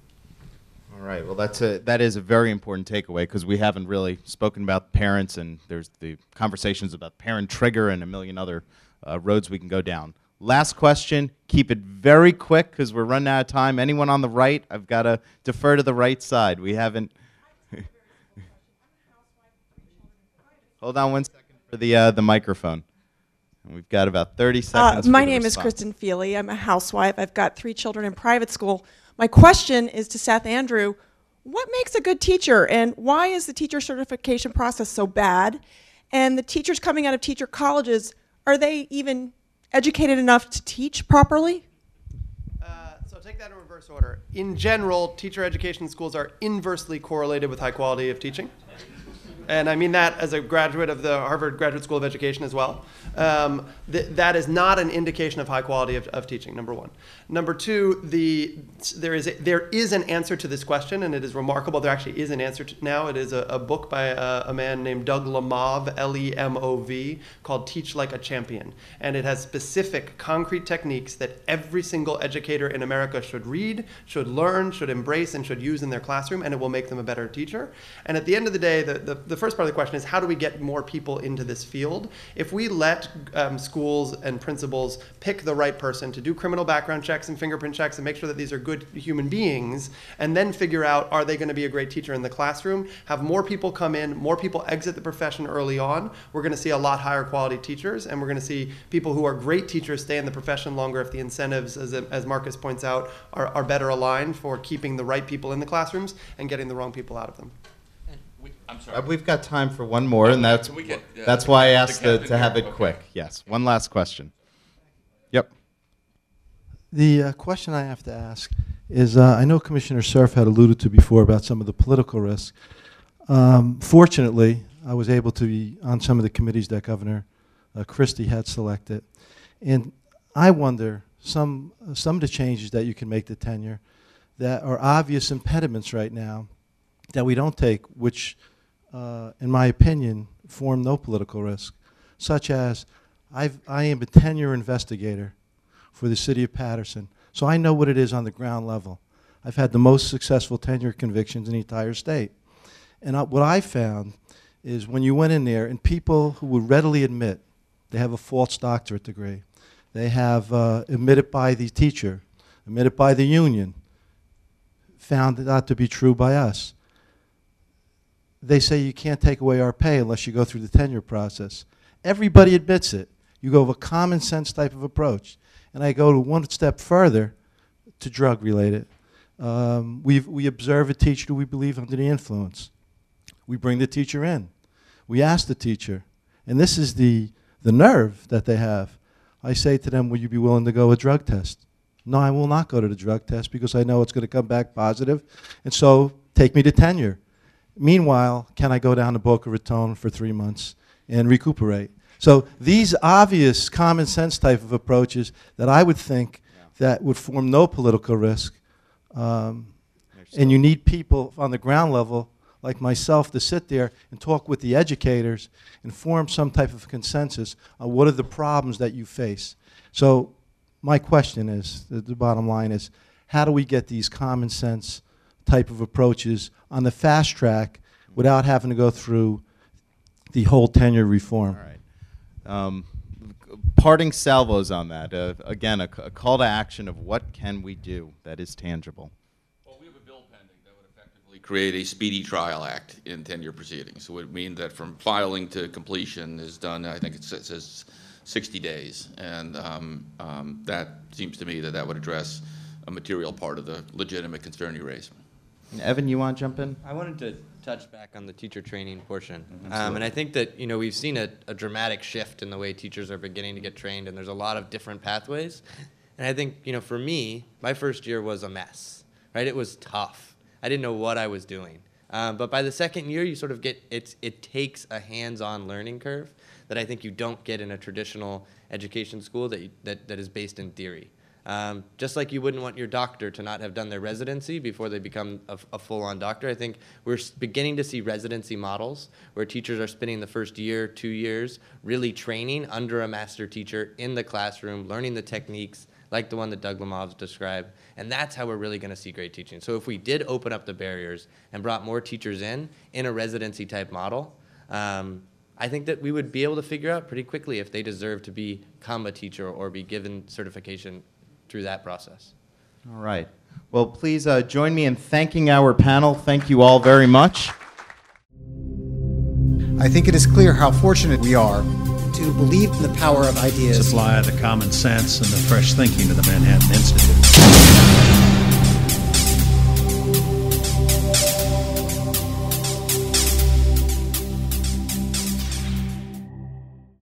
All right. Well, that is a very important takeaway because we haven't really spoken about parents, and there's the conversations about parent trigger and a million other roads we can go down. Last question. Keep it very quick because we're running out of time. Anyone on the right? I've got to defer to the right side. We haven't. Hold on 1 second for the microphone. And we've got about 30 seconds. My name is Kristen Feely. I'm a housewife. I've got 3 children in private school. My question is to Seth Andrew, what makes a good teacher and why is the teacher certification process so bad? And the teachers coming out of teacher colleges, are they even educated enough to teach properly? So take that in reverse order. In general, teacher education schools are inversely correlated with high quality of teaching. And I mean that as a graduate of the Harvard Graduate School of Education as well. That is not an indication of high quality of teaching, number one. Number two, there is an answer to this question, and it is remarkable. There actually is an answer now. It is a book by a man named Doug Lemov, Lemov, called Teach Like a Champion. And it has specific, concrete techniques that every single educator in America should read, should learn, should embrace, and should use in their classroom, and it will make them a better teacher. And at the end of the day, the first part of the question is, how do we get more people into this field? If we let schools and principals pick the right person to do criminal background checks and fingerprint checks and make sure that these are good human beings, and then figure out, are they going to be a great teacher in the classroom, have more people come in, more people exit the profession early on, we're going to see a lot higher quality teachers, and we're going to see people who are great teachers stay in the profession longer if the incentives, as Marcus points out, are better aligned for keeping the right people in the classrooms and getting the wrong people out of them. I'm sorry. We've got time for one more, and that's why I asked to have it quick. Yes, one last question. Yep. The question I have to ask is, I know Commissioner Cerf had alluded to before about some of the political risks. Fortunately, I was able to be on some of the committees that Governor Christie had selected. And I wonder, some of the changes that you can make to tenure that are obvious impediments right now that we don't take, which, in my opinion, form no political risk, such as I am a tenure investigator for the city of Paterson, so I know what it is on the ground level. I've had the most successful tenure convictions in the entire state. And what I found is when you went in there, and people who would readily admit they have a false doctorate degree, they have admitted by the teacher, admitted by the union, found it not to be true by us. They say you can't take away our pay unless you go through the tenure process. Everybody admits it. You go with a common sense type of approach. And I go to one step further to drug related. We observe a teacher who we believe under the influence. We bring the teacher in. We ask the teacher, and this is the nerve that they have. I say to them, will you be willing to go a drug test? No, I will not go to the drug test because I know it's going to come back positive, and so take me to tenure. Meanwhile, can I go down to Boca Raton for 3 months and recuperate? So these obvious common sense type of approaches that I would think that would form no political risk, and you need people on the ground level like myself to sit there and talk with the educators and form some type of consensus on what are the problems that you face. So my question is, the bottom line is, how do we get these common sense type of approaches on the fast track without having to go through the whole tenure reform? All right. Parting salvos on that. Again, a call to action of what can we do that is tangible. Well, we have a bill pending that would effectively create a speedy trial act in tenure proceedings. So it would mean that from filing to completion is done, I think it says 60 days. And that seems to me that would address a material part of the legitimate concern you raise. Evan, you want to jump in? I wanted to touch back on the teacher training portion. And I think that, we've seen a dramatic shift in the way teachers are beginning to get trained, and there's a lot of different pathways. And I think, for me, my first year was a mess, right? It was tough. I didn't know what I was doing. But by the second year, you sort of get, it takes a hands-on learning curve that I think you don't get in a traditional education school that is based in theory. Just like you wouldn't want your doctor to not have done their residency before they become a full-on doctor, I think we're beginning to see residency models where teachers are spending the first year, 2 years, really training under a master teacher in the classroom, learning the techniques like the one that Doug Lamov's described, and that's how we're really going to see great teaching. So if we did open up the barriers and brought more teachers in a residency-type model, I think that we would be able to figure out pretty quickly if they deserve to become a teacher or be given certification through that process. All right. Well, please join me in thanking our panel. Thank you all very much. I think it is clear how fortunate we are to believe in the power of ideas. Supply the common sense and the fresh thinking of the Manhattan Institute.